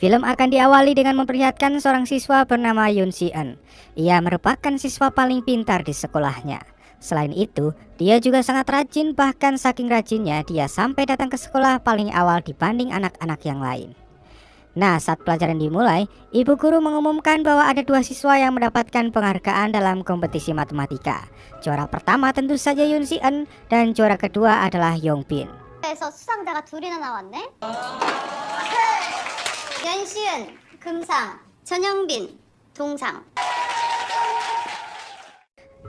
Film akan diawali dengan memperlihatkan seorang siswa bernama Yoon Si Eun. Ia merupakan siswa paling pintar di sekolahnya. Selain itu, dia juga sangat rajin, bahkan saking rajinnya dia sampai datang ke sekolah paling awal dibanding anak-anak yang lain. Nah, saat pelajaran dimulai, ibu guru mengumumkan bahwa ada dua siswa yang mendapatkan penghargaan dalam kompetisi matematika. Juara pertama tentu saja Yoon Si Eun dan juara kedua adalah Yong Bin. 에서 수상자가 둘이나 나왔네. 연시은 금상, 전영빈 동상.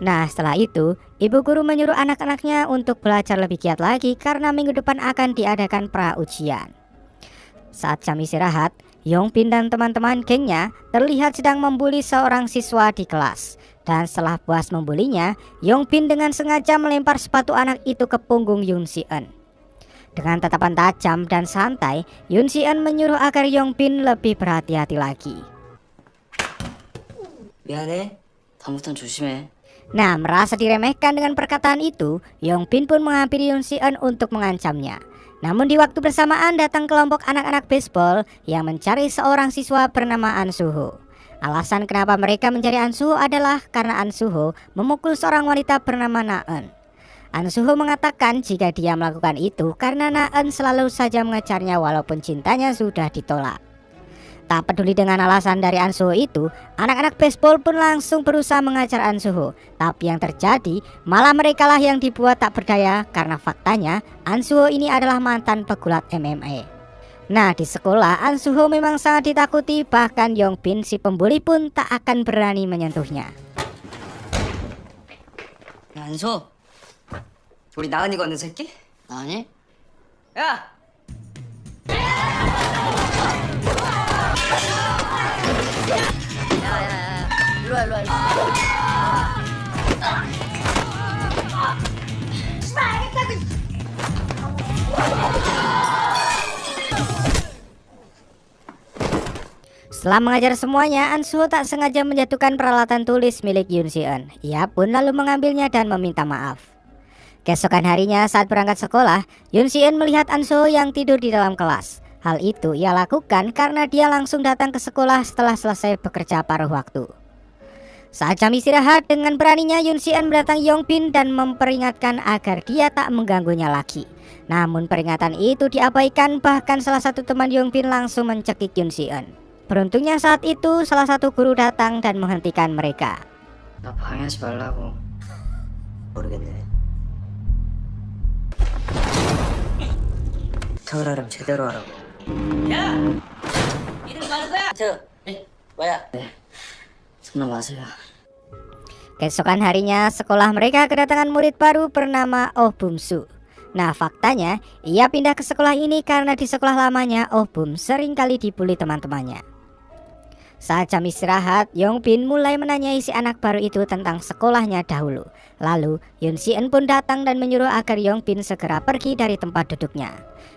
Nah, setelah itu, ibu guru menyuruh anak-anaknya untuk belajar lebih giat lagi karena minggu depan akan diadakan pra-ujian. Saat jam istirahat, Yong Bin dan teman-teman gengnya terlihat sedang membuli seorang siswa di kelas. Dan setelah puas membulinya, Yong Bin dengan sengaja melempar sepatu anak itu ke punggung Yoon Si Eun. Dengan tatapan tajam dan santai, Yoon Si Eun menyuruh agar Yong Bin lebih berhati-hati lagi. 미안해. 다음부턴 조심해. Nah, merasa diremehkan dengan perkataan itu, Yong Bin pun menghampiri Yoon Si Eun untuk mengancamnya. Namun di waktu bersamaan datang kelompok anak-anak baseball yang mencari seorang siswa bernama An Suho. Alasan kenapa mereka mencari An Suho adalah karena An Suho memukul seorang wanita bernama Na Eun. An Suho mengatakan jika dia melakukan itu karena Na Eun selalu saja mengejarnya walaupun cintanya sudah ditolak. Tak peduli dengan alasan dari An Suho itu, anak-anak baseball pun langsung berusaha mengajar An Suho. Tapi yang terjadi malah merekalah yang dibuat tak berdaya karena faktanya An Suho ini adalah mantan pegulat MMA. Nah, di sekolah An Suho memang sangat ditakuti, bahkan Yong Bin si pembuli pun tak akan berani menyentuhnya. 야, 안소. 우리 나은이 건는 새끼? 나은이? 야! Setelah mengajar semuanya, An Suho tak sengaja menjatuhkan peralatan tulis milik Yoon Si Eun. Ia pun lalu mengambilnya dan meminta maaf. Keesokan harinya saat berangkat sekolah, Yoon Si Eun melihat An Suho yang tidur di dalam kelas. Hal itu ia lakukan karena dia langsung datang ke sekolah setelah selesai bekerja paruh waktu. Saat jam istirahat, dengan beraninya Yoon Si Eun mendatangi Yong Bin dan memperingatkan agar dia tak mengganggunya lagi. Namun peringatan itu diabaikan, bahkan salah satu teman Yong Bin langsung mencekik Yoon Si Eun. Beruntungnya saat itu salah satu guru datang dan menghentikan mereka. 나 방해하지 말라고. 모르겠네. 부탁을 하려면 제대로 하라고. 야! 이름 가는 거야? 네. 뭐야? 네. 성남 와서요. Keesokan harinya sekolah mereka kedatangan murid baru bernama Oh Bum Soo. Nah, faktanya ia pindah ke sekolah ini karena di sekolah lamanya Oh Bum sering kali dibully teman-temannya. Saat jam istirahat, Yong Bin mulai menanyai si anak baru itu tentang sekolahnya dahulu. Lalu Yoon Si Eun pun datang dan menyuruh agar Yong Bin segera pergi dari tempat duduknya.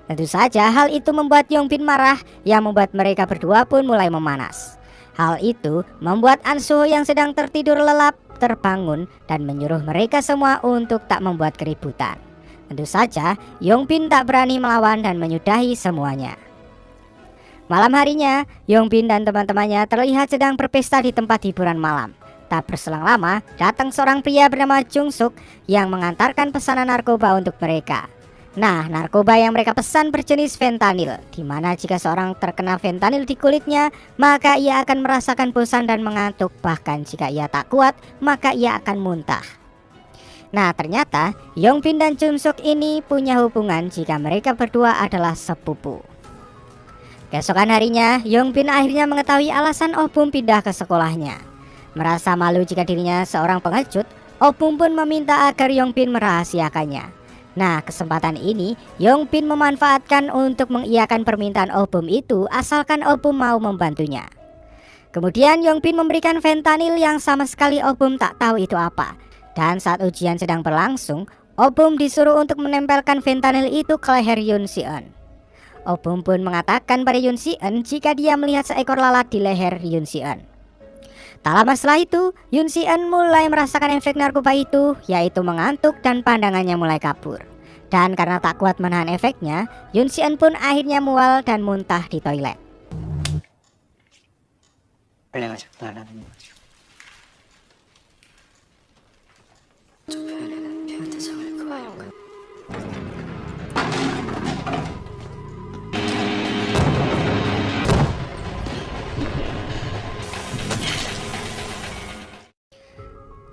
Tentu saja hal itu membuat Yong Bin marah, yang membuat mereka berdua pun mulai memanas. Hal itu membuat An Suho yang sedang tertidur lelap terbangun dan menyuruh mereka semua untuk tak membuat keributan. Tentu saja Yong Bin tak berani melawan dan menyudahi semuanya. Malam harinya, Yong Bin dan teman-temannya terlihat sedang berpesta di tempat hiburan malam. Tak berselang lama, datang seorang pria bernama Jung Suk yang mengantarkan pesanan narkoba untuk mereka. Nah, narkoba yang mereka pesan berjenis fentanyl, di mana jika seorang terkena fentanyl di kulitnya, maka ia akan merasakan bosan dan mengantuk. Bahkan jika ia tak kuat, maka ia akan muntah. Nah, ternyata Yong Bin dan Jung Suk ini punya hubungan jika mereka berdua adalah sepupu. Keesokan harinya, Yong Bin akhirnya mengetahui alasan Oh Bum pindah ke sekolahnya. Merasa malu jika dirinya seorang pengecut, Oh Bum pun meminta agar Yong Bin merahasiakannya. Nah, kesempatan ini Yong Bin memanfaatkan untuk mengiyakan permintaan Oh Bum itu asalkan Oh Bum mau membantunya. Kemudian Yong Bin memberikan fentanyl yang sama sekali Oh Bum tak tahu itu apa. Dan saat ujian sedang berlangsung, Oh Bum disuruh untuk menempelkan fentanyl itu ke leher Yoon Si Eun. Oh Bum pun mengatakan pada Yoon Si Eun jika dia melihat seekor lalat di leher Yoon Si Eun. Tak lama setelah itu, Yoon Si Eun mulai merasakan efek narkoba itu, yaitu mengantuk dan pandangannya mulai kabur. Dan karena tak kuat menahan efeknya, Yoon Si Eun pun akhirnya mual dan muntah di toilet. 플랭을 잡달라는 거죠. 저 편에는 폐하 대상을 구하려고.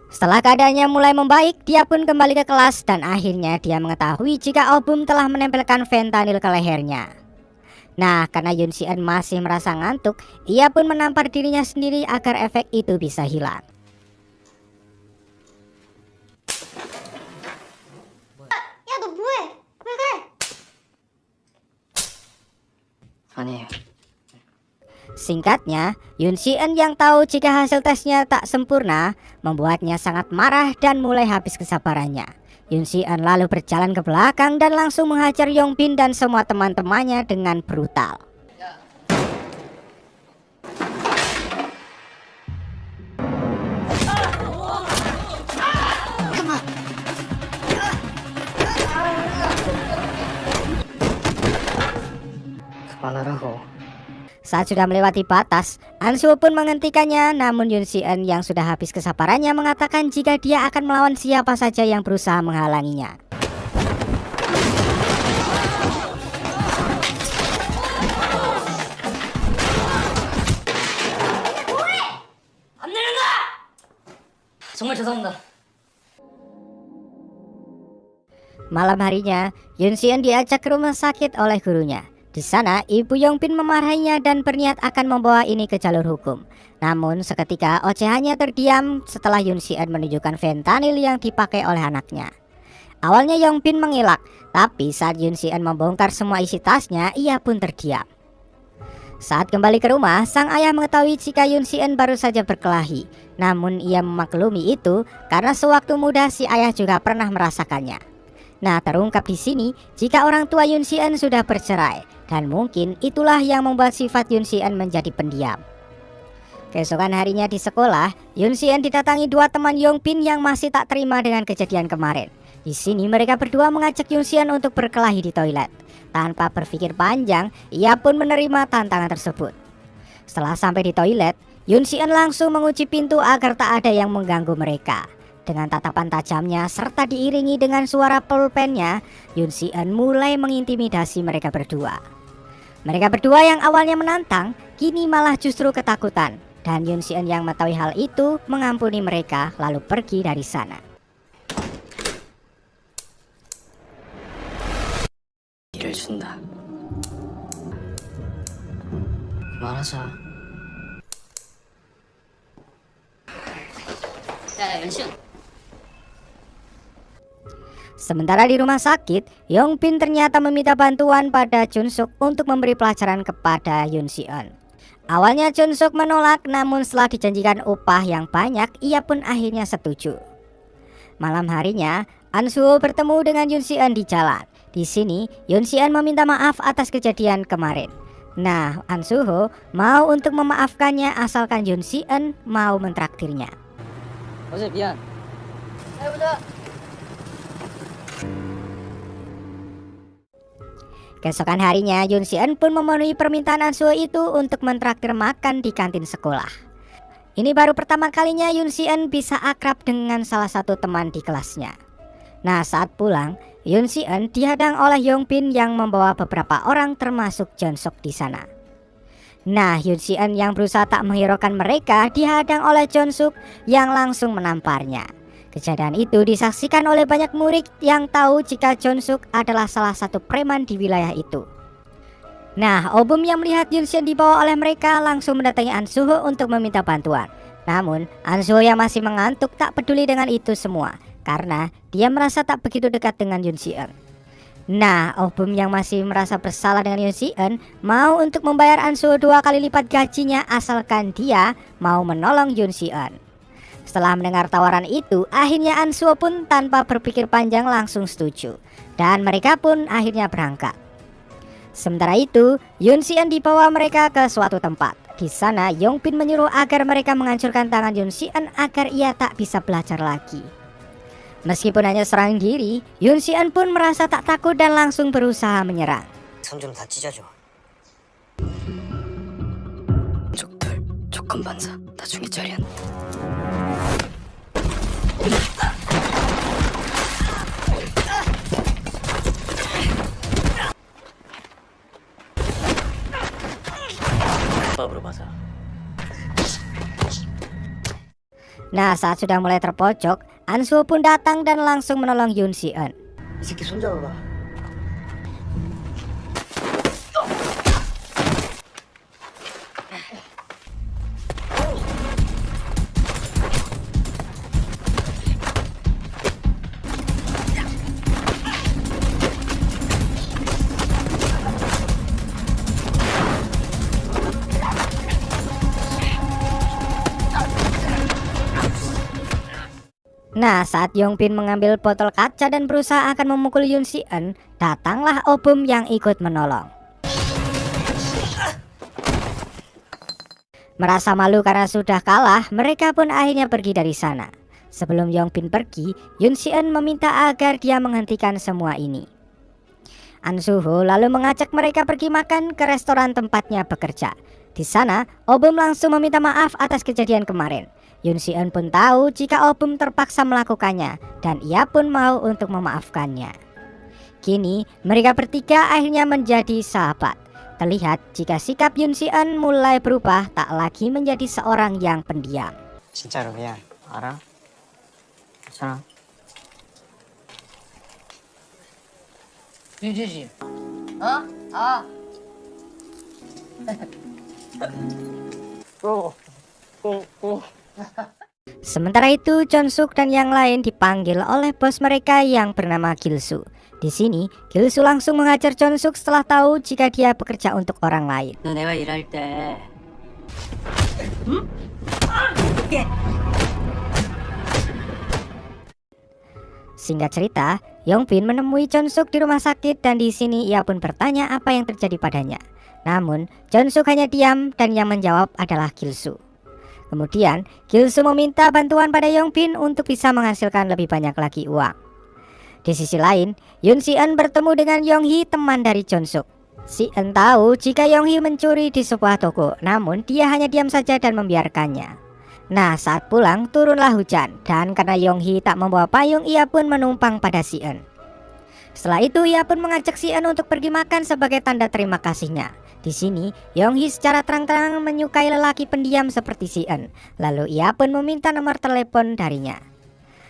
Setelah keadaannya mulai membaik, dia pun kembali ke kelas dan akhirnya dia mengetahui jika Oh Bum telah menempelkan fentanyl ke lehernya. Nah, karena Yoon Si Eun masih merasa ngantuk, ia pun menampar dirinya sendiri agar efek itu bisa hilang. 야, 너 뭐해? 왜 그래? 아니에요. Singkatnya, Yoon Si Eun yang tahu jika hasil tesnya tak sempurna membuatnya sangat marah dan mulai habis kesabarannya. Yoon Si Eun lalu berjalan ke belakang dan langsung menghajar Yong Bin dan semua teman-temannya dengan brutal. 그만하라고. Saat sudah melewati batas, An Soo pun menghentikannya, namun Yoon Si Eun yang sudah habis kesabarannya mengatakan jika dia akan melawan siapa saja yang berusaha menghalanginya. 안 내린다! 정말 죄송합니다. Malam harinya, Yoon Si Eun diajak ke rumah sakit oleh gurunya. Di sana, ibu Yong Bin memarahinya dan berniat akan membawa ini ke jalur hukum. Namun, seketika ocehannya terdiam setelah Yoon Si Eun menunjukkan fentanyl yang dipakai oleh anaknya. Awalnya Yong Bin mengelak, tapi saat Yoon Si Eun membongkar semua isi tasnya, ia pun terdiam. Saat kembali ke rumah, sang ayah mengetahui jika Yoon Si Eun baru saja berkelahi. Namun, ia memaklumi itu karena sewaktu muda si ayah juga pernah merasakannya. Nah, terungkap di sini jika orang tua Yoon Si Eun sudah bercerai. Dan mungkin itulah yang membuat sifat Yoon Si Eun menjadi pendiam. Keesokan harinya di sekolah, Yoon Si Eun didatangi dua teman Yong Bin yang masih tak terima dengan kejadian kemarin. Di sini mereka berdua mengajak Yoon Si Eun untuk berkelahi di toilet. Tanpa berpikir panjang, ia pun menerima tantangan tersebut. Setelah sampai di toilet, Yoon Si Eun langsung mengunci pintu agar tak ada yang mengganggu mereka. Dengan tatapan tajamnya serta diiringi dengan suara pulpennya, Yoon Si Eun mulai mengintimidasi mereka berdua. Mereka berdua yang awalnya menantang, kini malah justru ketakutan. Dan Yoon Si Eun yang mengetahui hal itu mengampuni mereka lalu pergi dari sana. 일을 준다. 그만하자. 야, 연시훈. Sementara di rumah sakit, Yong Bin ternyata meminta bantuan pada Jun Suk untuk memberi pelajaran kepada Yoon Si Eun. Awalnya Jun Suk menolak, namun setelah dijanjikan upah yang banyak, ia pun akhirnya setuju. Malam harinya, An Soo bertemu dengan Yoon Si Eun di jalan. Di sini, Yoon Si Eun meminta maaf atas kejadian kemarin. Nah, An Soo mau untuk memaafkannya asalkan Yoon Si Eun mau mentraktirnya. 어제 미안. 잘 보자. Keesokan harinya, Yoon Si Eun pun memenuhi permintaan An Soo itu untuk mentraktir makan di kantin sekolah. Ini baru pertama kalinya Yoon Si Eun bisa akrab dengan salah satu teman di kelasnya. Nah, saat pulang, Yoon Si Eun dihadang oleh Yong Bin yang membawa beberapa orang termasuk Jun Suk di sana. Nah, Yoon Si Eun yang berusaha tak menghiraukan mereka dihadang oleh Jun Suk yang langsung menamparnya. Kejadian itu disaksikan oleh banyak murid yang tahu jika Jun Suk adalah salah satu preman di wilayah itu. Nah, Oh Bum yang melihat Yoon Si Eun dibawa oleh mereka langsung mendatangi An Soo untuk meminta bantuan. Namun, An Soo yang masih mengantuk tak peduli dengan itu semua karena dia merasa tak begitu dekat dengan Yoon Si Eun. Nah, Oh Bum yang masih merasa bersalah dengan Yoon Si Eun mau untuk membayar An Soo 2 kali lipat gajinya asalkan dia mau menolong Yoon Si Eun. Setelah mendengar tawaran itu, akhirnya An Soo pun tanpa berpikir panjang langsung setuju. Dan mereka pun akhirnya berangkat. Sementara itu, Yoon Si Eun dibawa mereka ke suatu tempat. Di sana, Yong Bin menyuruh agar mereka menghancurkan tangan Yoon Si Eun agar ia tak bisa belajar lagi. Meskipun hanya serang diri, Yoon Si Eun pun merasa tak takut dan langsung berusaha menyerang. 손 좀 다 찢어줘. 족들, 조카 건반사 나중에 자리한. Babro masa. Nah, saat sudah mulai terpojok, Ansuho pun datang dan langsung menolong Yoon Si-eun. 이 새끼 손 잡아봐. Nah, saat Yongbin mengambil botol kaca dan berusaha akan memukul Yoon Si-eun, datanglah Oh-bum yang ikut menolong. Merasa malu karena sudah kalah, mereka pun akhirnya pergi dari sana. Sebelum Yongbin pergi, Yoon Si-eun meminta agar dia menghentikan semua ini. Ansuho lalu mengajak mereka pergi makan ke restoran tempatnya bekerja. Di sana, Oh-bum langsung meminta maaf atas kejadian kemarin. Yoon Si-eun pun tahu jika Oh-bum terpaksa melakukannya dan ia pun mau untuk memaafkannya. Kini mereka bertiga akhirnya menjadi sahabat. Terlihat jika sikap Yoon Si-eun mulai berubah, tak lagi menjadi seorang yang pendiam. 진짜로 미안. 알아? 괜찮아. 윤지씨. 어? 아. Sementara itu, Chon-suk dan yang lain dipanggil oleh bos mereka yang bernama Gil-soo. Di sini, Gil-soo langsung mengajar Chon-suk setelah tahu jika dia bekerja untuk orang lain. 너 내가 일할 때. Singkat cerita, Yongbin menemui Chon-suk di rumah sakit dan di sini ia pun bertanya apa yang terjadi padanya. Namun, Chon-suk hanya diam dan yang menjawab adalah Gil-soo. Kemudian, Gil-soo meminta bantuan pada Yongbin untuk bisa menghasilkan lebih banyak lagi uang. Di sisi lain, Yoon Si-eun bertemu dengan Yong-hee, teman dari Chon-suk. Si-eun tahu jika Yong-hee mencuri di sebuah toko, namun dia hanya diam saja dan membiarkannya. Nah, saat pulang turunlah hujan dan karena Yong-hee tak membawa payung, ia pun menumpang pada Si-eun. Setelah itu ia pun mengajak Si-eun untuk pergi makan sebagai tanda terima kasihnya. Di sini, Yong-hee secara terang-terangan menyukai lelaki pendiam seperti Si-eun. Lalu ia pun meminta nomor telepon darinya.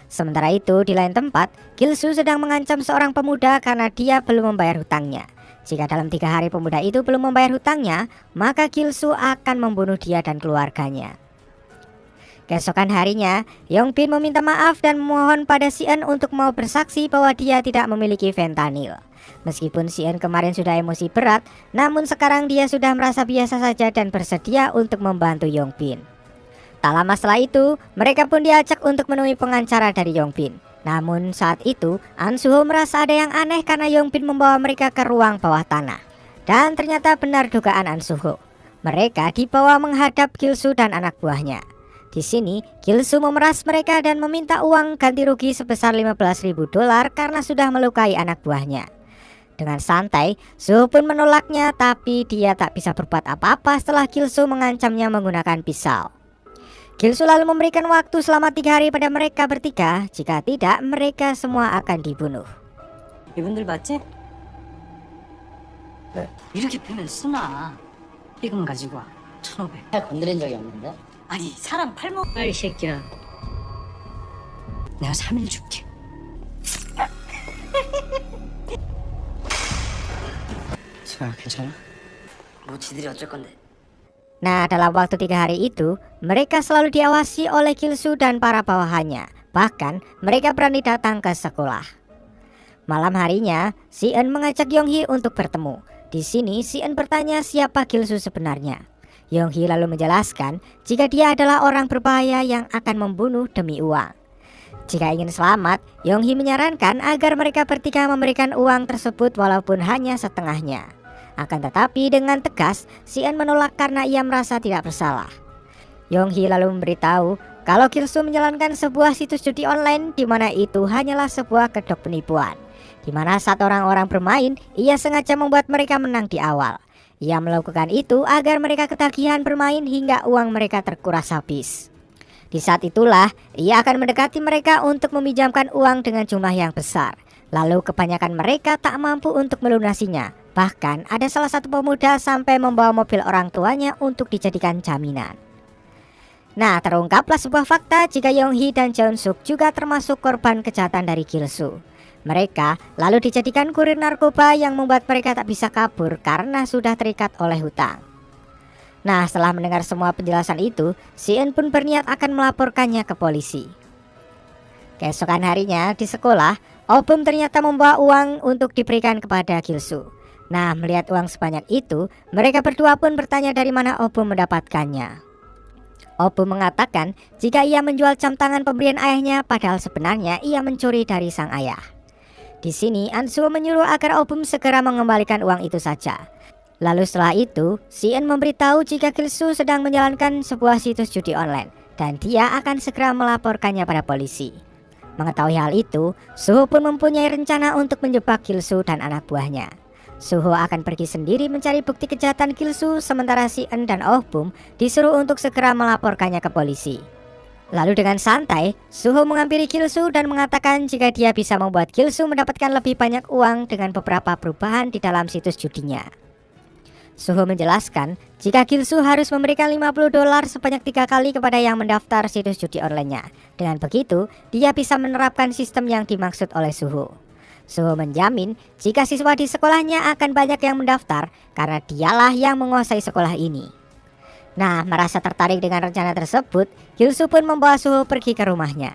Sementara itu, di lain tempat, Gil-soo sedang mengancam seorang pemuda karena dia belum membayar hutangnya. Jika dalam 3 hari pemuda itu belum membayar hutangnya, maka Gil-soo akan membunuh dia dan keluarganya. Keesokan harinya, Yongbin meminta maaf dan memohon pada Si-eun untuk mau bersaksi bahwa dia tidak memiliki fentanyl. Meskipun Si-eun kemarin sudah emosi berat, namun sekarang dia sudah merasa biasa saja dan bersedia untuk membantu Yongbin. Tak lama setelah itu, mereka pun diajak untuk menemui pengacara dari Yongbin. Namun saat itu, Ansuho merasa ada yang aneh karena Yongbin membawa mereka ke ruang bawah tanah. Dan ternyata benar dugaan Ansuho. Mereka dibawa menghadap Gil-soo dan anak buahnya. Di sini, Gil-soo memeras mereka dan meminta uang ganti rugi sebesar $15.000 karena sudah melukai anak buahnya. Dengan santai, Suho pun menolaknya, tapi dia tak bisa berbuat apa-apa setelah Gil-soo mengancamnya menggunakan pisau. Gil-soo lalu memberikan waktu selama 3 hari pada mereka bertiga, jika tidak mereka semua akan dibunuh. 이분들 맞지? 네. 이렇게 빼면 쓰나? 이것만 가지고 와. 1,500. 팔 건드린 적이 없는데? 아니 사람 팔목. 빨리 새끼야. 내가 3일 줄게. 자, 괜찮아? 뭐 지들이 어쩔 건데? Nah, dalam waktu 3 hari itu, mereka selalu diawasi oleh Gil-soo dan para bawahannya. Bahkan, mereka berani datang ke sekolah. Malam harinya, Si-eun mengajak Yong-hee untuk bertemu. Di sini, Si-eun bertanya siapa Gil-soo sebenarnya. Yong-hee lalu menjelaskan jika dia adalah orang berbahaya yang akan membunuh demi uang. Jika ingin selamat, Yong-hee menyarankan agar mereka bertiga memberikan uang tersebut walaupun hanya setengahnya. Akan tetapi dengan tegas, Si-eun menolak karena ia merasa tidak bersalah. Yong-hee lalu memberitahu kalau Gil-soo menjalankan sebuah situs judi online di mana itu hanyalah sebuah kedok penipuan. Di mana saat orang-orang bermain, ia sengaja membuat mereka menang di awal. Ia melakukan itu agar mereka ketagihan bermain hingga uang mereka terkuras habis. Di saat itulah ia akan mendekati mereka untuk meminjamkan uang dengan jumlah yang besar. Lalu kebanyakan mereka tak mampu untuk melunasinya. Bahkan ada salah satu pemuda sampai membawa mobil orang tuanya untuk dijadikan jaminan. Nah, terungkaplah sebuah fakta jika Yong-hee dan Jeon-suk juga termasuk korban kejahatan dari Gil-soo. Mereka lalu dijadikan kurir narkoba yang membuat mereka tak bisa kabur karena sudah terikat oleh hutang. Nah, setelah mendengar semua penjelasan itu, Si-eun pun berniat akan melaporkannya ke polisi. Keesokan harinya di sekolah, Oh-bum ternyata membawa uang untuk diberikan kepada Gil-soo. Nah, melihat uang sebanyak itu, mereka berdua pun bertanya dari mana Oh-bum mendapatkannya. Oh-bum mengatakan jika ia menjual jam tangan pemberian ayahnya, padahal sebenarnya ia mencuri dari sang ayah. Di sini An-soo menyuruh agar Oh-bum segera mengembalikan uang itu saja. Lalu setelah itu, Si-eun memberitahu jika Gil-soo sedang menjalankan sebuah situs judi online dan dia akan segera melaporkannya pada polisi. Mengetahui hal itu, Suho pun mempunyai rencana untuk menjebak Gil-soo dan anak buahnya. Suho akan pergi sendiri mencari bukti kejahatan Gil-soo, sementara Si-eun dan Oh-bum disuruh untuk segera melaporkannya ke polisi. Lalu dengan santai, Suho menghampiri Gil-soo dan mengatakan jika dia bisa membuat Gil-soo mendapatkan lebih banyak uang dengan beberapa perubahan di dalam situs judinya. Suho menjelaskan jika Gil-soo harus memberikan $50 sebanyak 3 kali kepada yang mendaftar situs judi online-nya. Dengan begitu, dia bisa menerapkan sistem yang dimaksud oleh Suho. Suho menjamin jika siswa di sekolahnya akan banyak yang mendaftar karena dialah yang menguasai sekolah ini. Nah, merasa tertarik dengan rencana tersebut, Gil-soo pun membawa Suho pergi ke rumahnya.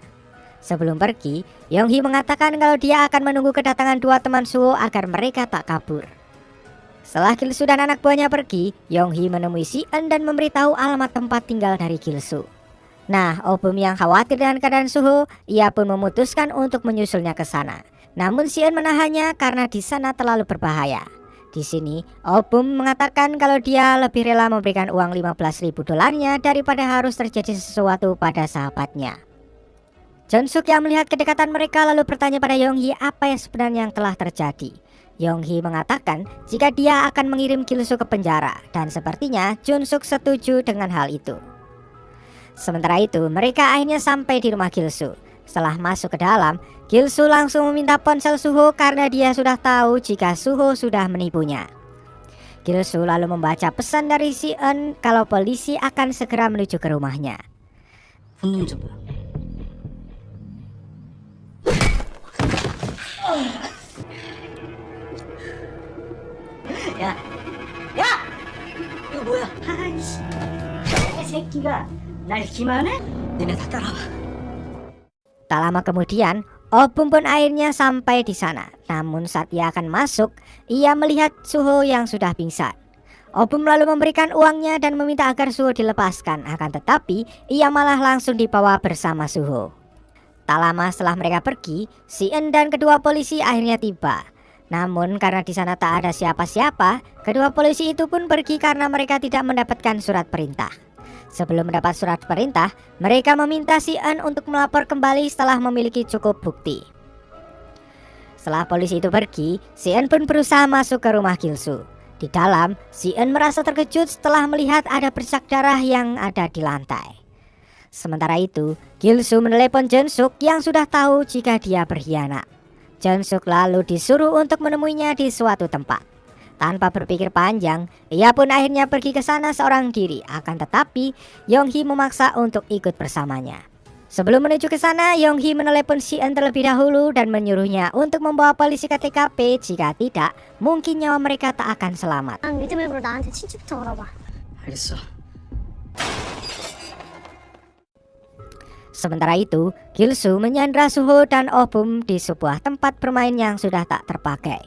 Sebelum pergi, Yong-hee mengatakan kalau dia akan menunggu kedatangan dua teman Suho agar mereka tak kabur. Setelah Gil-soo dan anak buahnya pergi, Yong-hee menemui Si-eun dan memberitahu alamat tempat tinggal dari Gil-soo. Nah, Oh-bum yang khawatir dengan keadaan Suho, ia pun memutuskan untuk menyusulnya ke sana. Namun Si-eun menahannya karena di sana terlalu berbahaya. Di sini, Oh-bum mengatakan kalau dia lebih rela memberikan uang $15.000 daripada harus terjadi sesuatu pada sahabatnya. Jeon-suk yang melihat kedekatan mereka lalu bertanya pada Yong-hee apa yang sebenarnya yang telah terjadi. Yong-hee mengatakan jika dia akan mengirim Gil-soo ke penjara dan sepertinya Jeon-suk setuju dengan hal itu. Sementara itu, mereka akhirnya sampai di rumah Gil-soo. Setelah masuk ke dalam, Gil-soo langsung meminta ponsel Suho karena dia sudah tahu jika Suho sudah menipunya. Gil-soo lalu membaca pesan dari Si-eun kalau polisi akan segera menuju ke rumahnya. 손님 좀 봐. 야, 야, 이거 뭐야? 아이씨, 이 새끼가 날 기만해? 니네 다 따라와. Tak lama kemudian, Oh-bum pun akhirnya sampai di sana. Namun saat ia akan masuk, ia melihat Suho yang sudah pingsan. Oh-bum lalu memberikan uangnya dan meminta agar Suho dilepaskan. Akan tetapi, ia malah langsung dibawa bersama Suho. Tak lama setelah mereka pergi, Si-eun dan kedua polisi akhirnya tiba. Namun karena di sana tak ada siapa-siapa, kedua polisi itu pun pergi karena mereka tidak mendapatkan surat perintah. Sebelum mendapat surat perintah, mereka meminta Si-eun untuk melapor kembali setelah memiliki cukup bukti. Setelah polisi itu pergi, Si-eun pun berusaha masuk ke rumah Gil-soo. Di dalam, Si-eun merasa terkejut setelah melihat ada bercak darah yang ada di lantai. Sementara itu, Gil-soo menelepon Jeon-suk yang sudah tahu jika dia berkhianat. Jeon-suk lalu disuruh untuk menemuinya di suatu tempat. Tanpa berpikir panjang, ia pun akhirnya pergi ke sana seorang diri. Akan tetapi, Yong-hee memaksa untuk ikut bersamanya. Sebelum menuju ke sana, Yong-hee menelepon Si-eun terlebih dahulu dan menyuruhnya untuk membawa polisi ke TKP. Jika tidak, mungkin nyawa mereka tak akan selamat. 난 믿음 일부러 나한테 친추부터 물어봐. 알겠어. Sementara itu, Gil-soo menyandra Suho dan Oh-bum di sebuah tempat bermain yang sudah tak terpakai.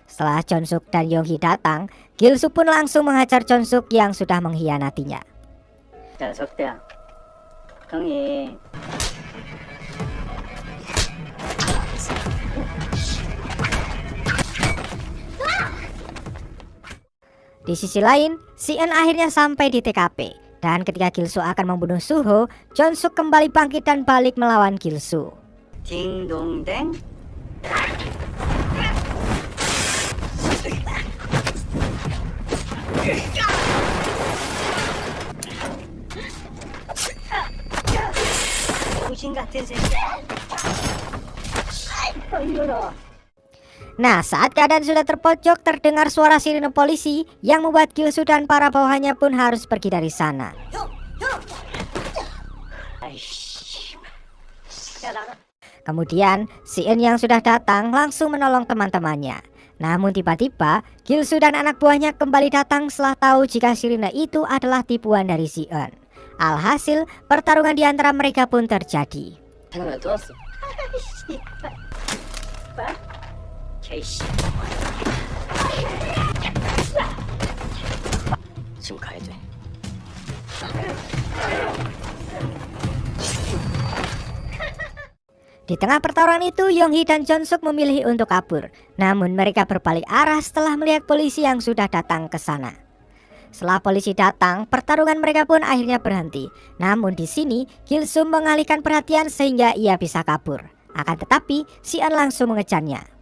Setelah Jeon-suk dan Yong-hee datang, Gil-soo pun langsung menghajar Jeon-suk yang sudah mengkhianatinya. 야, 석대야. 형이 Di sisi lain, Si-eun akhirnya sampai di TKP. Dan ketika Gil-soo akan membunuh Suho, Jeon-suk kembali bangkit dan balik melawan Gil-soo. 딩동댕. Nah, saat keadaan sudah terpojok, terdengar suara sirine polisi yang membuat Gilsu dan para bawahannya pun harus pergi dari sana. Kemudian, Sien yang sudah datang langsung menolong teman-temannya. Namun tiba-tiba, Gilsu dan anak buahnya kembali datang setelah tahu jika sirine itu adalah tipuan dari Sien. Alhasil, pertarungan di antara mereka pun terjadi. 잠깐만 또 왔어. 케이씨. 지금 가야 돼. Di tengah pertarungan itu, Yonghee dan Jonsuk memilih untuk kabur. Namun mereka berbalik arah setelah melihat polisi yang sudah datang ke sana. Setelah polisi datang, pertarungan mereka pun akhirnya berhenti. Namun di sini, Gilsu mengalihkan perhatian sehingga ia bisa kabur. Akan tetapi, Sien langsung mengejarnya.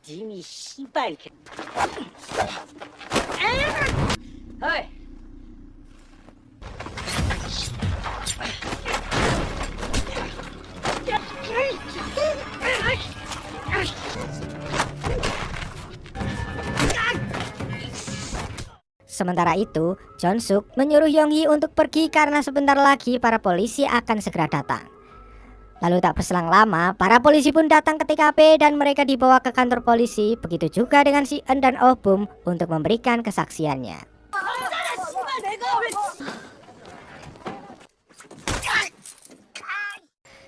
님이 씨발 이렇게. 어이. Sementara itu, Jonsuk menyuruh Yonghee untuk pergi karena sebentar lagi para polisi akan segera datang. Lalu tak berselang lama, para polisi pun datang ke TKP dan mereka dibawa ke kantor polisi. Begitu juga dengan Sien dan Oh Bum untuk memberikan kesaksiannya.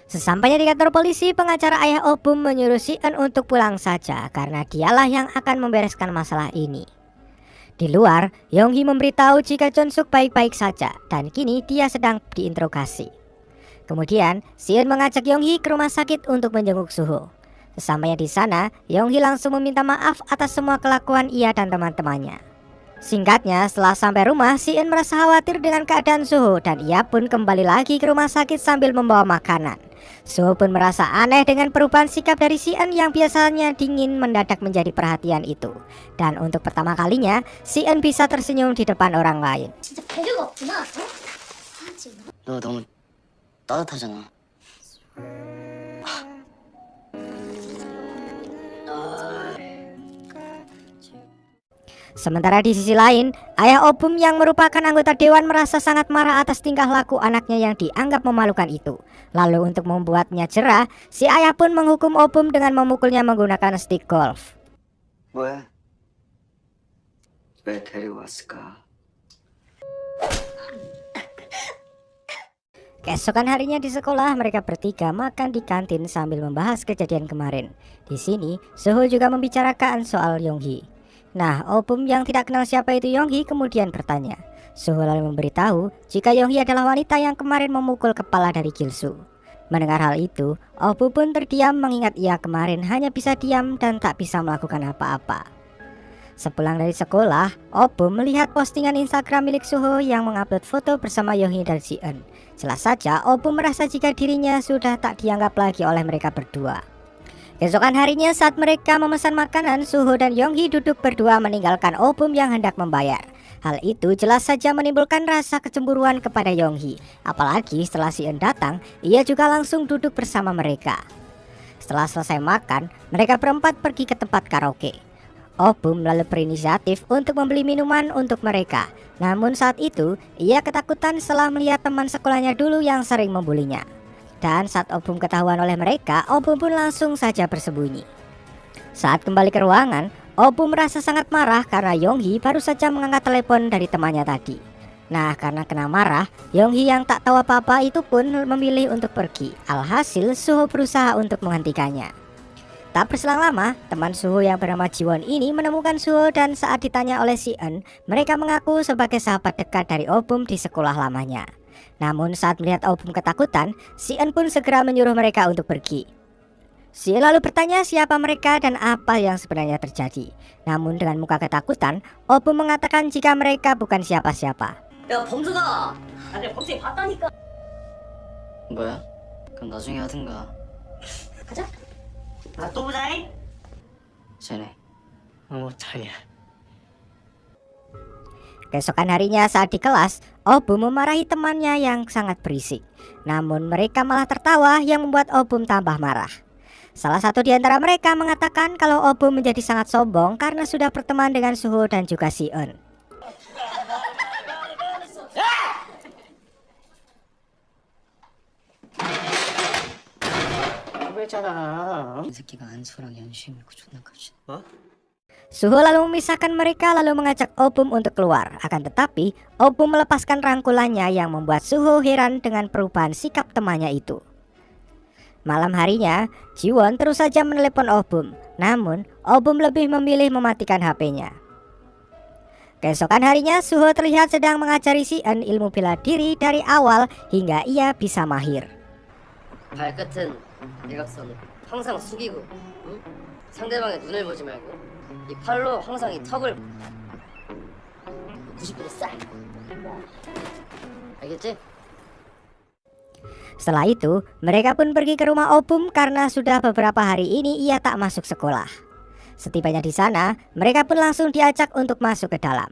Sesampainya di kantor polisi, pengacara ayah Oh Bum menyuruh Sien untuk pulang saja karena dialah yang akan membereskan masalah ini. Di luar, Yonghee memberitahu jika Jonsuk baik-baik saja dan kini dia sedang diinterogasi. Kemudian, Sien mengajak Yonghee ke rumah sakit untuk menjenguk Suho. Sesampainya di sana, Yonghee langsung meminta maaf atas semua kelakuan ia dan teman-temannya. Singkatnya, setelah sampai rumah, Sien merasa khawatir dengan keadaan Suho dan ia pun kembali lagi ke rumah sakit sambil membawa makanan. Suho pun merasa aneh dengan perubahan sikap dari Sien yang biasanya dingin mendadak menjadi perhatian itu. Dan untuk pertama kalinya, Sien bisa tersenyum di depan orang lain. 진짜 배려가 없구나. 어? 하지. 너 너무 따뜻하잖아. Sementara di sisi lain, ayah Oh Bum yang merupakan anggota dewan merasa sangat marah atas tingkah laku anaknya yang dianggap memalukan itu. Lalu untuk membuatnya cerah, si ayah pun menghukum Oh Bum dengan memukulnya menggunakan stick golf. 뭐야? 왜 데리고 왔을까? Keesokan harinya di sekolah, mereka bertiga makan di kantin sambil membahas kejadian kemarin. Di sini, Suho juga membicarakan soal Yonghee. Nah, Oh Bum yang tidak kenal siapa itu Yonghee kemudian bertanya. Suho lalu memberitahu jika Yonghee adalah wanita yang kemarin memukul kepala dari Gilsu. Mendengar hal itu, Oh Bum pun terdiam mengingat ia kemarin hanya bisa diam dan tak bisa melakukan apa-apa. Sepulang dari sekolah, Oh Bum melihat postingan Instagram milik Suho yang mengupload foto bersama Yonghee dan Sien. Jelas saja Oh Bum merasa jika dirinya sudah tak dianggap lagi oleh mereka berdua. Keesokan harinya saat mereka memesan makanan, Suho dan Yonghee duduk berdua meninggalkan Oh Bum yang hendak membayar. Hal itu jelas saja menimbulkan rasa kecemburuan kepada Yonghee. Apalagi setelah Sien datang, ia juga langsung duduk bersama mereka. Setelah selesai makan, mereka berempat pergi ke tempat karaoke. Oh Bum lalu berinisiatif untuk membeli minuman untuk mereka. Namun saat itu, ia ketakutan setelah melihat teman sekolahnya dulu yang sering membulinya. Dan saat Oh Bum ketahuan oleh mereka, Oh Bum pun langsung saja bersembunyi. Saat kembali ke ruangan, Oh Bum merasa sangat marah karena Yonghee baru saja mengangkat telepon dari temannya tadi. Nah, karena kena marah, Yonghee yang tak tahu apa-apa itu pun memilih untuk pergi. Alhasil, Suho berusaha untuk menghentikannya. Tak berselang lama, teman Suho yang bernama Jiwon ini menemukan Suho dan saat ditanya oleh Sien, mereka mengaku sebagai sahabat dekat dari Oh Bum di sekolah lamanya. Namun saat melihat Oh Bum ketakutan, Sien pun segera menyuruh mereka untuk pergi. Sien lalu bertanya siapa mereka dan apa yang sebenarnya terjadi. Namun dengan muka ketakutan, Oh Bum mengatakan jika mereka bukan siapa-siapa. 야 범수가 나중에 범수이 봤다니까. 뭐야? 그럼 나중에 하든가. 가자. 또 보자잉. 쟤네 잘이야. Keesokan harinya saat di kelas, Oh Bum memarahi temannya yang sangat berisik. Namun mereka malah tertawa yang membuat Oh Bum tambah marah. Salah satu di antara mereka mengatakan kalau Oh-bum menjadi sangat sombong karena sudah berteman dengan Suho dan juga Si-eun. 이 새끼가 안수랑 연시 믿고 존나 깝치네. Suho lalu memisahkan mereka lalu mengajak Oh-bum untuk keluar. Akan tetapi Oh-bum melepaskan rangkulannya yang membuat Suho heran dengan perubahan sikap temannya itu. Malam harinya, Jiwon terus saja menelepon Oh-bum. Namun, Oh-bum lebih memilih mematikan HP-nya. Keesokan harinya, Suho terlihat sedang mengajari Si-eun ilmu bela diri dari awal hingga ia bisa mahir. 발끝은 일각선으로 항상 숙이고, 응? 상대방의 눈을 보지 말고 이 팔로 항상 이 턱을 90도로 싹. 알겠지? Setelah itu, mereka pun pergi ke rumah Oh-bum karena sudah beberapa hari ini ia tak masuk sekolah. Setibanya di sana, mereka pun langsung diajak untuk masuk ke dalam.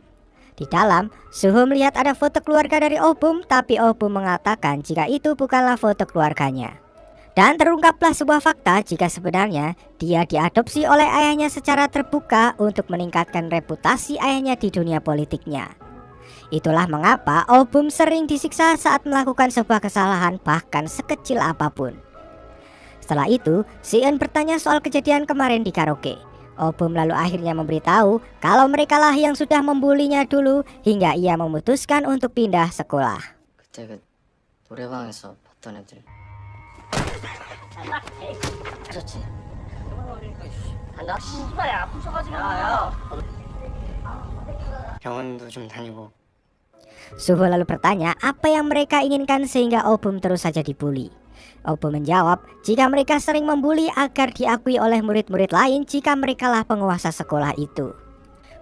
Di dalam, Suho melihat ada foto keluarga dari Oh-bum, tapi Oh-bum mengatakan jika itu bukanlah foto keluarganya. Dan terungkaplah sebuah fakta jika sebenarnya dia diadopsi oleh ayahnya secara terbuka untuk meningkatkan reputasi ayahnya di dunia politiknya. Itulah mengapa Oh-bum sering disiksa saat melakukan sebuah kesalahan bahkan sekecil apapun. Setelah itu, Si-eun bertanya soal kejadian kemarin di karaoke. Oh-bum lalu akhirnya memberitahu kalau merekalah yang sudah membulinya dulu hingga ia memutuskan untuk pindah sekolah. 그때 그 노래방에서 봤던 애들. 그렇지. 간다. 씨발야 부셔가지고. 야야. 병원도 좀 다니고. Suho lalu bertanya apa yang mereka inginkan sehingga Oh-bum terus saja dibully. Oh-bum menjawab jika mereka sering membuli agar diakui oleh murid-murid lain jika merekalah penguasa sekolah itu.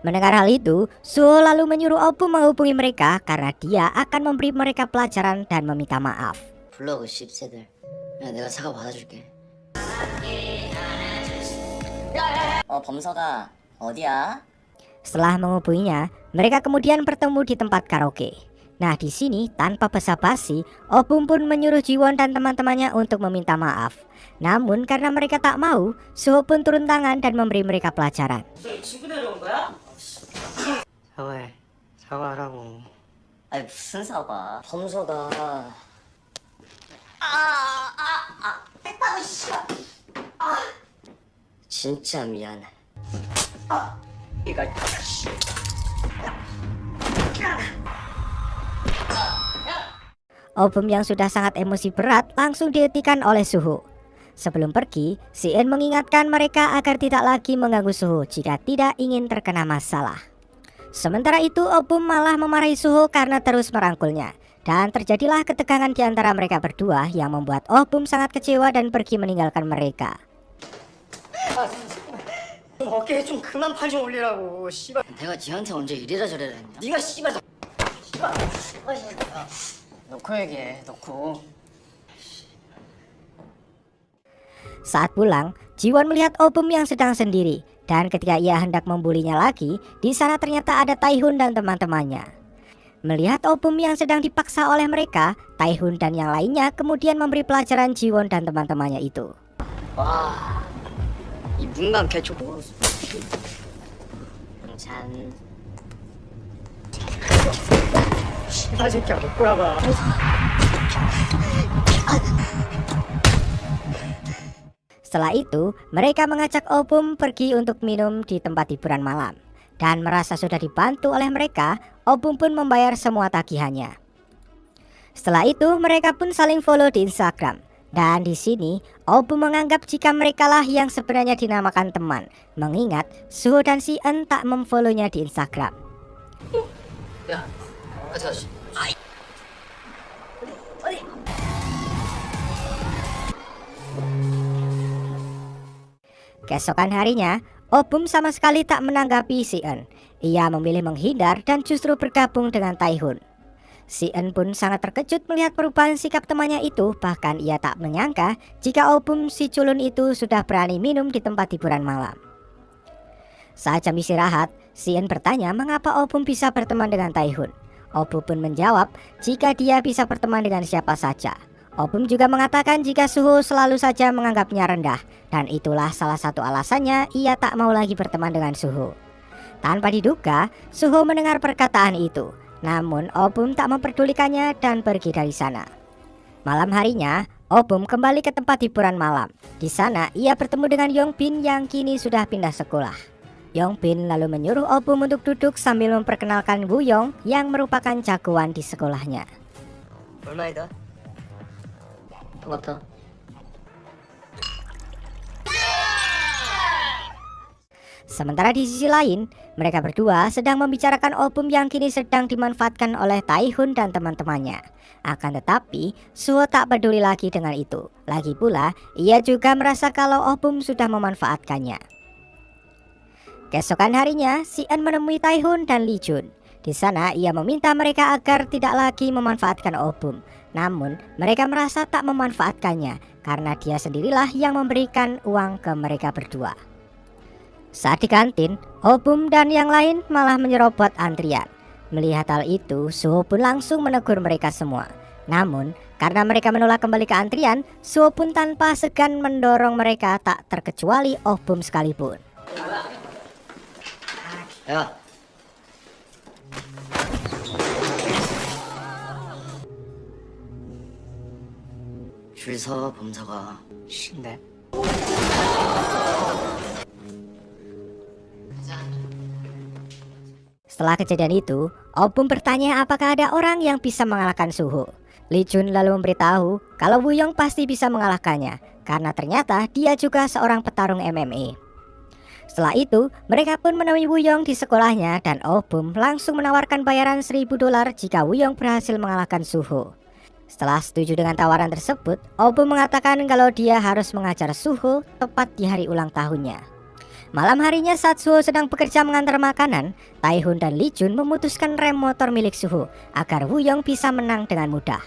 Mendengar hal itu, Suho lalu menyuruh Oh-bum menghubungi mereka karena dia akan memberi mereka pelajaran dan meminta maaf. 불러 그 씹새들. 야 내가 사과 받아줄게. 범서가 어디야? Setelah menghubunginya, mereka kemudian bertemu di tempat karaoke. Nah di sini tanpa basa-basi, Oh-bum pun menyuruh Jiwon dan teman-temannya untuk meminta maaf. Namun karena mereka tak mau, Suho pun turun tangan dan memberi mereka pelajaran. 친구 데려온 거야? 사과해. 사과하라고. 아니 무슨 사과? 범서가. 했다고 씨발. 진짜 미안해. 이거. Oh-bum yang sudah sangat emosi berat langsung dihentikan oleh Suho. Sebelum pergi, Si-eun mengingatkan mereka agar tidak lagi mengganggu Suho jika tidak ingin terkena masalah. Sementara itu Oh-bum malah memarahi Suho karena terus merangkulnya. Dan terjadilah ketegangan di antara mereka berdua yang membuat Oh-bum sangat kecewa dan pergi meninggalkan mereka. 어깨에 좀 그만 팔 좀 올리라고 씨발. 내가 지한테 언제 이래라 저래라 했냐? 네가 씨발 씨발. 놓고 얘기해. 놓고. Saat pulang, Jiwon melihat Oh-bum yang sedang sendiri. Dan ketika ia hendak membulinya lagi, di sana ternyata ada Tae-hun dan teman-temannya. Melihat Oh-bum yang sedang dipaksa oleh mereka, Tae-hun dan yang lainnya kemudian memberi pelajaran Jiwon dan teman-temannya itu. 와. 이 문간 개초. 잔. 씨발 새끼야 못 보라봐. Setelah itu, mereka mengajak Oh-bum pergi untuk minum di tempat hiburan malam. Dan merasa sudah dibantu oleh mereka, Oh-bum pun membayar semua tagihannya. Setelah itu, mereka pun saling follow di Instagram. Dan di sini, Oh-bum menganggap jika merekalah yang sebenarnya dinamakan teman, mengingat Suho dan Si-eun tak memfollownya di Instagram. 야, 어디 아이. 어디? Keesokan harinya, Oh-bum sama sekali tak menanggapi Si-eun. Ia memilih menghindar dan justru bergabung dengan Tae-hun. Si-eun pun sangat terkejut melihat perubahan sikap temannya itu. Bahkan ia tak menyangka jika Oh-bum si culun itu sudah berani minum di tempat hiburan malam. Saat jam istirahat, Si-eun bertanya mengapa Oh-bum bisa berteman dengan Tae-hun. Oh-bum pun menjawab jika dia bisa berteman dengan siapa saja. Obum juga mengatakan jika Suho selalu saja menganggapnya rendah, dan itulah salah satu alasannya ia tak mau lagi berteman dengan Suho. Tanpa diduga, Suho mendengar perkataan itu, namun Obum tak memperdulikannya dan pergi dari sana. Malam harinya, Obum kembali ke tempat hiburan malam. Di sana ia bertemu dengan Yongbin yang kini sudah pindah sekolah. Yongbin lalu menyuruh Obum untuk duduk sambil memperkenalkan Woo-young yang merupakan jagoan di sekolahnya. 얼마이다? 똑같아. Sementara di sisi lain, mereka berdua sedang membicarakan Obum yang kini sedang dimanfaatkan oleh Tae-hun dan teman-temannya. Akan tetapi, Suho tak peduli lagi dengan itu. Lagi pula, ia juga merasa kalau Obum sudah memanfaatkannya. Keesokan harinya, Si-eun menemui Tae-hun dan Lee Jun. Di sana, ia meminta mereka agar tidak lagi memanfaatkan Obum. Namun, mereka merasa tak memanfaatkannya karena dia sendirilah yang memberikan uang ke mereka berdua. Saat di kantin, Obum dan yang lain malah menyerobot antrian. Melihat hal itu, Suho pun langsung menegur mereka semua. Namun, karena mereka menolak kembali ke antrian, Suho pun tanpa segan mendorong mereka tak terkecuali Obum sekalipun. 야. 줄 서, 범서가. 쉰데. Setelah kejadian itu, Obum bertanya apakah ada orang yang bisa mengalahkan Suho. Lee Jun lalu memberitahu kalau Woo-young pasti bisa mengalahkannya karena ternyata dia juga seorang petarung MMA. Setelah itu, mereka pun menemui Woo-young di sekolahnya dan Obum langsung menawarkan bayaran $1.000 jika Woo-young berhasil mengalahkan Suho. Setelah setuju dengan tawaran tersebut, Obum mengatakan kalau dia harus mengajar Suho tepat di hari ulang tahunnya. Malam harinya saat Suho sedang bekerja mengantar makanan, Tae-hun dan Lee Jun memutuskan rem motor milik Suho agar Woo-young bisa menang dengan mudah.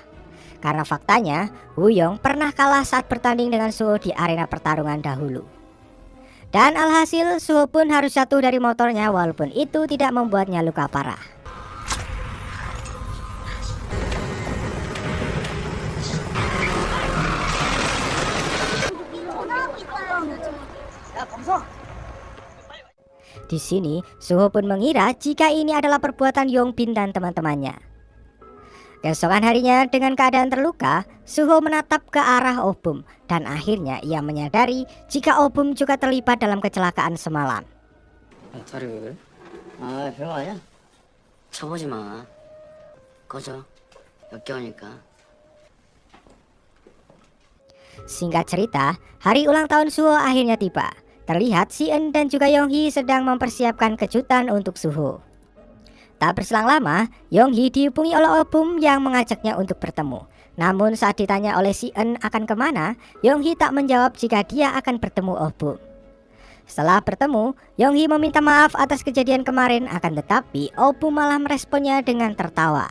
Karena faktanya, Woo-young pernah kalah saat bertanding dengan Suho di arena pertarungan dahulu. Dan alhasil Suho pun harus jatuh dari motornya walaupun itu tidak membuatnya luka parah. Di sini, Suho pun mengira jika ini adalah perbuatan Yongbin dan teman-temannya. Keesokan harinya dengan keadaan terluka, Suho menatap ke arah Obum dan akhirnya ia menyadari jika Obum juga terlibat dalam kecelakaan semalam. 다리 왜 그래? 아, 별거 아니야. 쳐보지 마. 꺼져. 역겨우니까. Singkat cerita, hari ulang tahun Suho akhirnya tiba. Terlihat Si-eun dan juga Yonghee sedang mempersiapkan kejutan untuk Suho. Tak berselang lama, Yonghee dihubungi oleh Obum yang mengajaknya untuk bertemu. Namun saat ditanya oleh Si-eun akan kemana, Yonghee tak menjawab jika dia akan bertemu Obum. Setelah bertemu, Yonghee meminta maaf atas kejadian kemarin, akan tetapi Obum malah meresponnya dengan tertawa.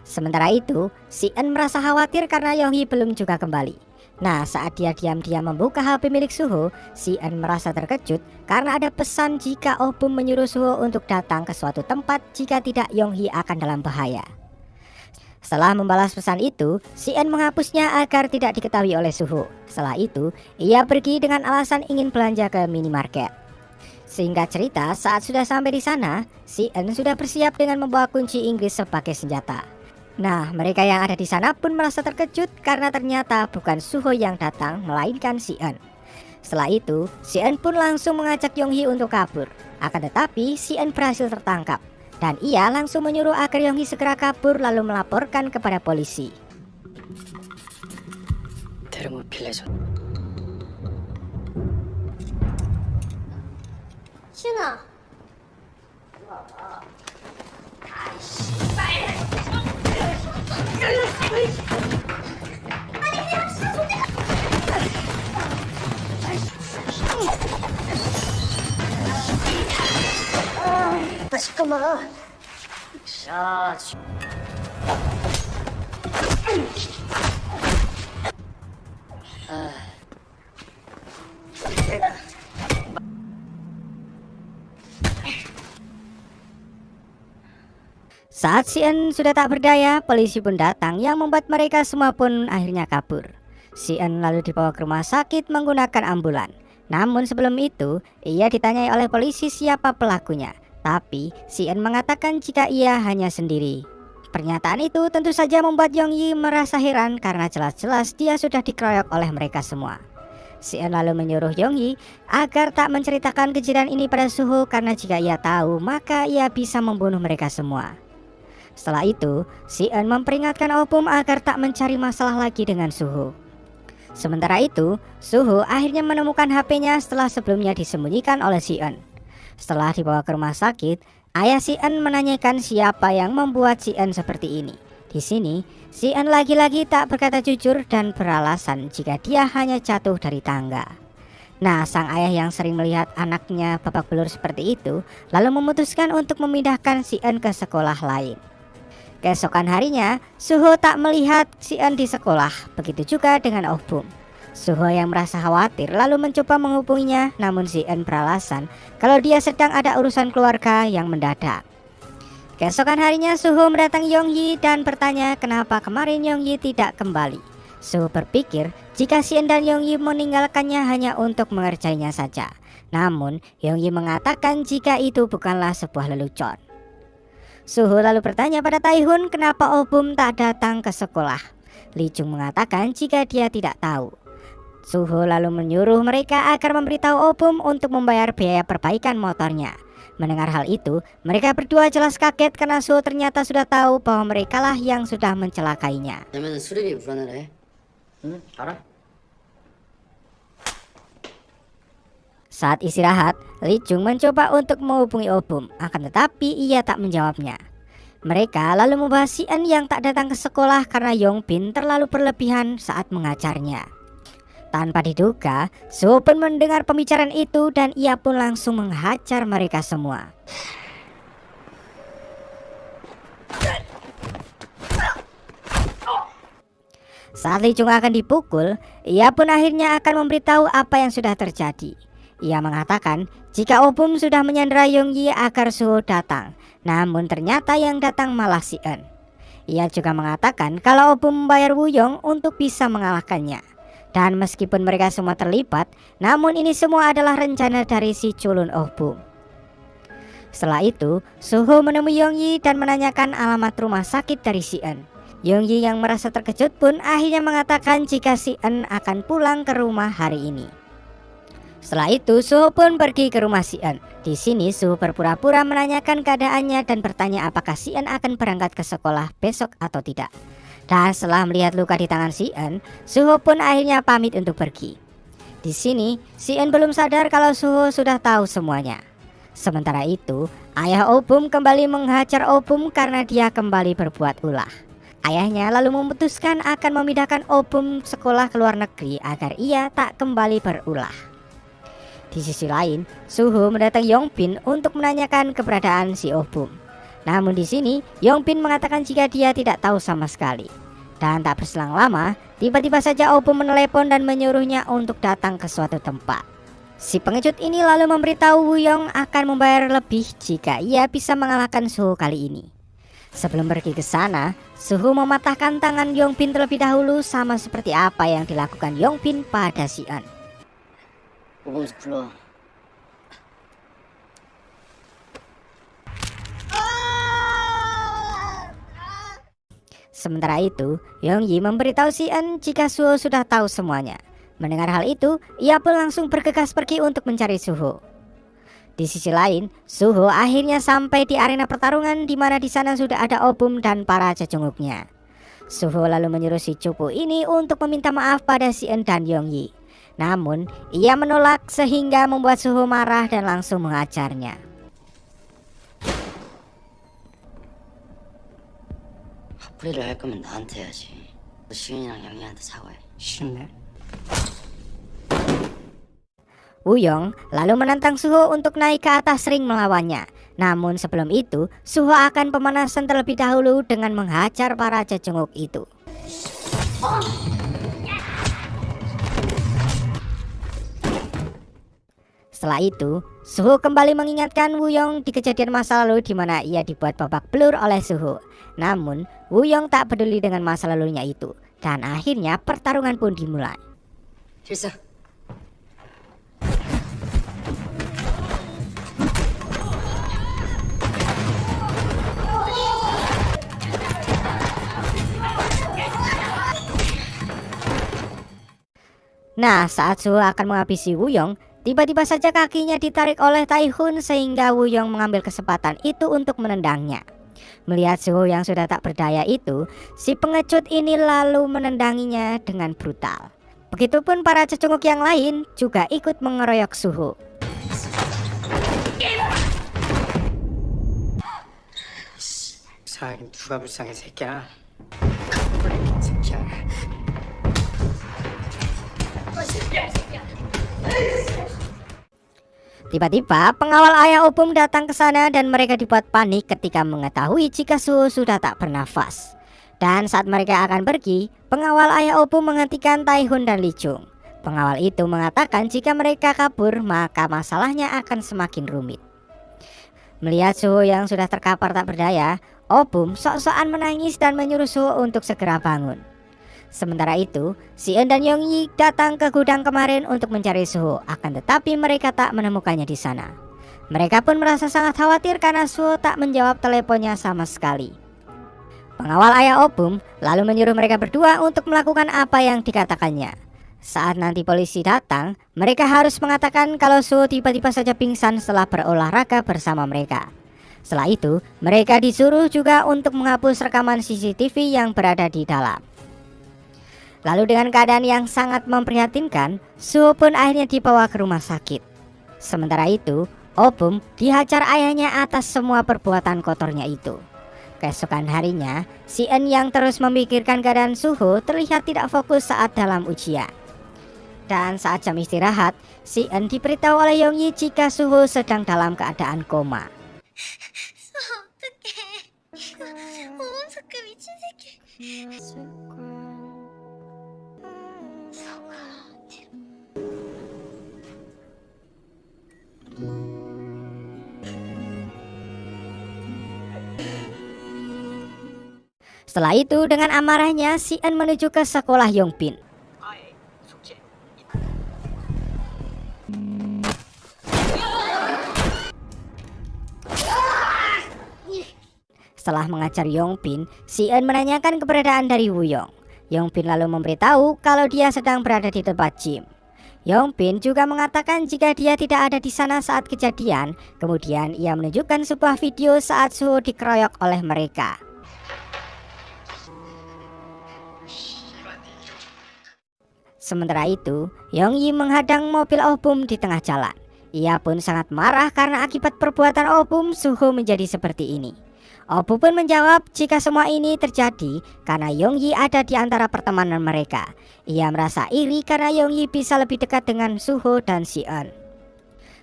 Sementara itu, Si-eun merasa khawatir karena Yonghee belum juga kembali. Nah, saat dia diam-diam membuka HP milik Suho, Si-eun merasa terkejut karena ada pesan jika Obum menyuruh Suho untuk datang ke suatu tempat jika tidak Yonghee akan dalam bahaya. Setelah membalas pesan itu, Si-eun menghapusnya agar tidak diketahui oleh Suho. Setelah itu, ia pergi dengan alasan ingin belanja ke minimarket. Singkat cerita, saat sudah sampai di sana, Si-eun sudah bersiap dengan membawa kunci Inggris sebagai senjata. Nah, mereka yang ada di sana pun merasa terkejut karena ternyata bukan Suho yang datang, melainkan Si-eun. Setelah itu, Si-eun pun langsung mengajak Yonghee untuk kabur. Akan tetapi, Si-eun berhasil tertangkap. Dan ia langsung menyuruh agar Yonghee segera kabur lalu melaporkan kepada polisi. 슈나. 잠깐만. 야, Saat si En sudah tak berdaya, polisi pun datang yang membuat mereka semua pun akhirnya kabur. Si En lalu dibawa ke rumah sakit menggunakan ambulan. Namun sebelum itu, ia ditanyai oleh polisi siapa pelakunya. Tapi si En mengatakan jika ia hanya sendiri. Pernyataan itu tentu saja membuat Yong Yi merasa heran karena jelas-jelas dia sudah dikeroyok oleh mereka semua. Si En lalu menyuruh Yong Yi agar tak menceritakan kejadian ini pada Suho karena jika ia tahu maka ia bisa membunuh mereka semua. Setelah itu, si En memperingatkan Oh Bum agar tak mencari masalah lagi dengan Suho. Sementara itu, Suho akhirnya menemukan HP-nya setelah sebelumnya disembunyikan oleh si En. Setelah dibawa ke rumah sakit, ayah si En menanyakan siapa yang membuat si En seperti ini. Di sini, si En lagi-lagi tak berkata jujur dan beralasan jika dia hanya jatuh dari tangga. Nah, sang ayah yang sering melihat anaknya babak belur seperti itu, lalu memutuskan untuk memindahkan si En ke sekolah lain. Keesokan harinya, Suho tak melihat si En di sekolah, begitu juga dengan Oh Bum. Suho yang merasa khawatir lalu mencoba menghubunginya, namun si En beralasan kalau dia sedang ada urusan keluarga yang mendadak. Keesokan harinya Suho mendatangi Yong Yi dan bertanya kenapa kemarin Yong Yi tidak kembali. Suho berpikir jika si En dan Yong Yi meninggalkannya hanya untuk mengerjainya saja. Namun Yong Yi mengatakan jika itu bukanlah sebuah lelucon. Suho lalu bertanya pada Taihun kenapa Oh Bum tak datang ke sekolah. Li Jung mengatakan jika dia tidak tahu. Suho lalu menyuruh mereka agar memberitahu Oh Bum untuk membayar biaya perbaikan motornya. Mendengar hal itu, mereka berdua jelas kaget karena Suho ternyata sudah tahu bahwa merekalah yang sudah mencelakainya. 왜냐면 수리비 불안해. 응, 알아? Saat istirahat, Li Jung mencoba untuk menghubungi Oh Bum, akan tetapi ia tak menjawabnya. Mereka lalu membahas si En yang tak datang ke sekolah karena Yong Bin terlalu berlebihan saat mengajarnya. Tanpa diduga, Suho pun mendengar pembicaraan itu dan ia pun langsung menghajar mereka semua. Saat Li Jung akan dipukul, ia pun akhirnya akan memberitahu apa yang sudah terjadi. Ia mengatakan jika Oh Bum sudah menyandera Yong Yi agar Suho datang, namun ternyata yang datang malah si En. Ia juga mengatakan kalau Oh Bum membayar Wu Yong untuk bisa mengalahkannya. Dan meskipun mereka semua terlibat, namun ini semua adalah rencana dari si culun Oh Bum. Setelah itu, Suho menemui Yong Yi dan menanyakan alamat rumah sakit dari si En. Yong Yi yang merasa terkejut pun akhirnya mengatakan jika si En akan pulang ke rumah hari ini. Setelah itu, Suho pun pergi ke rumah si En. Di sini, Suho berpura-pura menanyakan keadaannya dan bertanya apakah si En akan berangkat ke sekolah besok atau tidak. Dan setelah melihat luka di tangan si En, Suho pun akhirnya pamit untuk pergi. Di sini, si En belum sadar kalau Suho sudah tahu semuanya. Sementara itu, ayah Oh Bum kembali menghajar Oh Bum karena dia kembali berbuat ulah. Ayahnya lalu memutuskan akan memindahkan Oh Bum sekolah ke luar negeri agar ia tak kembali berulah. Di sisi lain, Suho mendatangi Yong Bin untuk menanyakan keberadaan si Oh Bum. Namun di sini, Yong Bin mengatakan jika dia tidak tahu sama sekali. Dan tak berselang lama, tiba-tiba saja Oh Bum menelepon dan menyuruhnya untuk datang ke suatu tempat. Si pengecut ini lalu memberitahu Wu Yong akan membayar lebih jika ia bisa mengalahkan Suho kali ini. Sebelum pergi ke sana, Suho mematahkan tangan Yong Bin terlebih dahulu sama seperti apa yang dilakukan Yong Bin pada si En. 오범수 불러. Sementara itu, Yong Yi memberitahu si En jika Suho sudah tahu semuanya. Mendengar hal itu, ia pun langsung bergegas pergi untuk mencari Suho. Di sisi lain, Suho akhirnya sampai di arena pertarungan di mana di sana sudah ada Oh Bum dan para cecunguknya. Suho lalu menyuruh si cupu ini untuk meminta maaf pada si En dan Yong Yi. Namun, ia menolak sehingga membuat Suho marah dan langsung mengajarnya. 화풀이를 할 거면 나한테 해야지. 너 시은이랑 영희한테 사과해. 싫네. Wu Yong lalu menantang Suho untuk naik ke atas ring melawannya. Namun sebelum itu, Suho akan pemanasan terlebih dahulu dengan menghajar para cecunguk itu. Setelah itu, Suho kembali mengingatkan Woo-young di kejadian masa lalu di mana ia dibuat babak belur oleh Suho. Namun, Woo-young tak peduli dengan masa lalunya itu dan akhirnya pertarungan pun dimulai. 필사. Nah, saat Suho akan menghabisi Woo-young, tiba-tiba saja kakinya ditarik oleh Tae-hun sehingga Woo-young mengambil kesempatan itu untuk menendangnya. Melihat Suho yang sudah tak berdaya itu, si pengecut ini lalu menendanginya dengan brutal. Begitupun para cecunguk yang lain juga ikut mengeroyok Suho. 불쌍하긴 누가 불쌍해 새끼야. 새끼야. Tiba-tiba pengawal ayah Opum datang ke sana dan mereka dibuat panik ketika mengetahui jika Suho sudah tak bernafas. Dan saat mereka akan pergi, pengawal ayah Opum menghentikan Tae-hun dan Lee Chung. Pengawal itu mengatakan jika mereka kabur maka masalahnya akan semakin rumit. Melihat Suho yang sudah terkapar tak berdaya, Opum sok-sokan menangis dan menyuruh Suho untuk segera bangun. Sementara itu, Si-eun dan Yong-yi datang ke gudang kemarin untuk mencari Suho, akan tetapi mereka tak menemukannya di sana. Mereka pun merasa sangat khawatir karena Suho tak menjawab teleponnya sama sekali. Pengawal ayah Opum lalu menyuruh mereka berdua untuk melakukan apa yang dikatakannya. Saat nanti polisi datang, mereka harus mengatakan kalau Suho tiba-tiba saja pingsan setelah berolahraga bersama mereka. Setelah itu, mereka disuruh juga untuk menghapus rekaman CCTV yang berada di dalam. Lalu dengan keadaan yang sangat memprihatinkan, Suho pun akhirnya dibawa ke rumah sakit. Sementara itu, Opum dihajar ayahnya atas semua perbuatan kotornya itu. Keesokan harinya, Si-eun yang terus memikirkan keadaan Suho terlihat tidak fokus saat dalam ujian. Dan saat jam istirahat, Si-eun diberitahu oleh Yong-yi jika Suho sedang dalam keadaan koma. 어떡해. 엄석그 미친 새끼. Setelah itu dengan amarahnya Si-eun menuju ke sekolah Yongbin. Setelah mengajar Yongbin, Si-eun menanyakan keberadaan dari Woo-young. Yongbin lalu memberitahu kalau dia sedang berada di tempat gym. Yongbin juga mengatakan jika dia tidak ada di sana saat kejadian. Kemudian ia menunjukkan sebuah video saat Suho dikeroyok oleh mereka. Sementara itu, Yong-yi menghadang mobil Opum di tengah jalan. Ia pun sangat marah karena akibat perbuatan Opum, Suho menjadi seperti ini. Opum pun menjawab jika semua ini terjadi karena Yong-yi ada di antara pertemanan mereka. Ia merasa iri karena Yong-yi bisa lebih dekat dengan Suho dan Si-eun.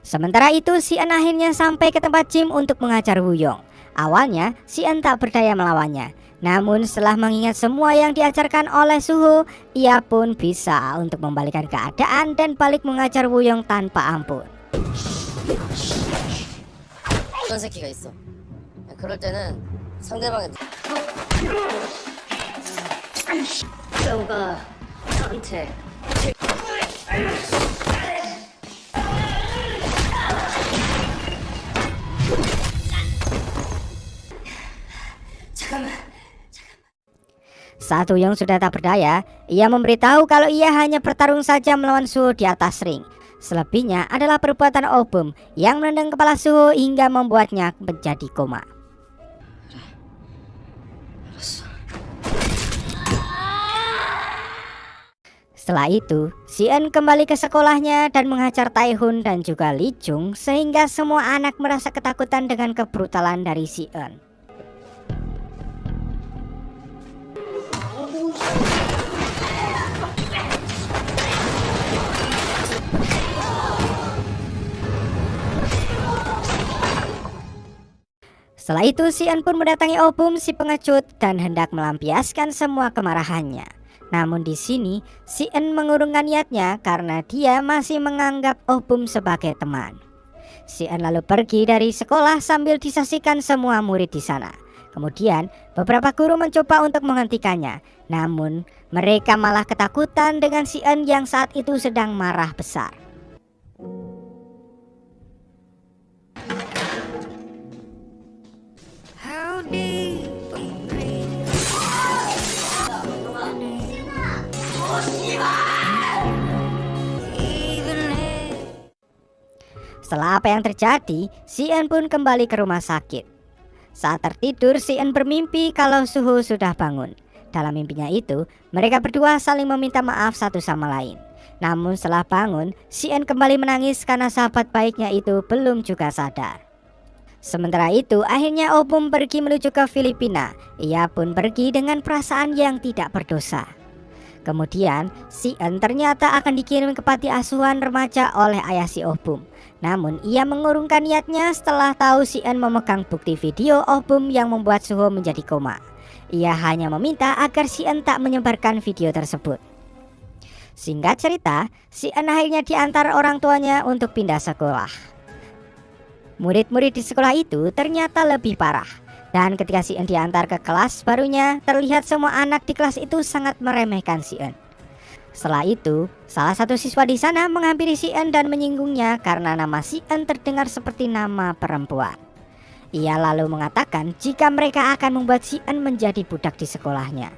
Sementara itu, Si-eun akhirnya sampai ke tempat gym untuk mengajar Woo-young. Awalnya, Si-eun tak berdaya melawannya. Namun setelah mengingat semua yang diajarkan oleh Suho, ia pun bisa untuk membalikan keadaan dan balik mengajar Woo-young tanpa ampun. 어떤 새끼가 있어. 그럴 때는 상대방의 배우가 나한테 잠깐만. Saat Woo-young sudah tak berdaya, ia memberitahu kalau ia hanya bertarung saja melawan Suho di atas ring. Selebihnya adalah perbuatan Opum yang menendang kepala Suho hingga membuatnya menjadi koma. Setelah itu, Si-eun kembali ke sekolahnya dan menghajar Tae-hun dan juga Lee Chung sehingga semua anak merasa ketakutan dengan kebrutalan dari Si-eun. Setelah itu Si-eun pun mendatangi Opum si pengecut dan hendak melampiaskan semua kemarahannya. Namun di sini si En mengurungkan niatnya karena dia masih menganggap Oh Bum sebagai teman. Si En lalu pergi dari sekolah sambil disaksikan semua murid di sana. Kemudian beberapa guru mencoba untuk menghentikannya, namun mereka malah ketakutan dengan si En yang saat itu sedang marah besar. Setelah apa yang terjadi, si En pun kembali ke rumah sakit. Saat tertidur, si En bermimpi kalau Suho sudah bangun. Dalam mimpinya itu, mereka berdua saling meminta maaf satu sama lain. Namun setelah bangun, si En kembali menangis karena sahabat baiknya itu belum juga sadar. Sementara itu, akhirnya Oh Bum pergi menuju ke Filipina. Ia pun pergi dengan perasaan yang tidak berdosa. Kemudian, si En ternyata akan dikirim ke panti asuhan remaja oleh ayah si Oh Bum. Namun ia mengurungkan niatnya setelah tahu si En memegang bukti video Oh Bum yang membuat Suho menjadi koma. Ia hanya meminta agar si En tak menyebarkan video tersebut. Singkat cerita, si En akhirnya diantar orang tuanya untuk pindah sekolah. Murid-murid di sekolah itu ternyata lebih parah. Dan ketika si En diantar ke kelas barunya, terlihat semua anak di kelas itu sangat meremehkan si En. Setelah itu, salah satu siswa di sana menghampiri si En dan menyinggungnya karena nama si En terdengar seperti nama perempuan. Ia lalu mengatakan jika mereka akan membuat si En menjadi budak di sekolahnya.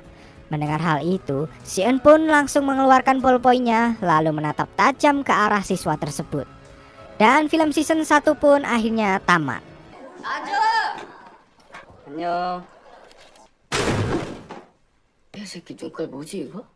Mendengar hal itu, si En pun langsung mengeluarkan ballpointnya lalu menatap tajam ke arah siswa tersebut. Dan film season 1 pun akhirnya tamat. 안녕. 이 새끼 눈깔 뭐지 이거?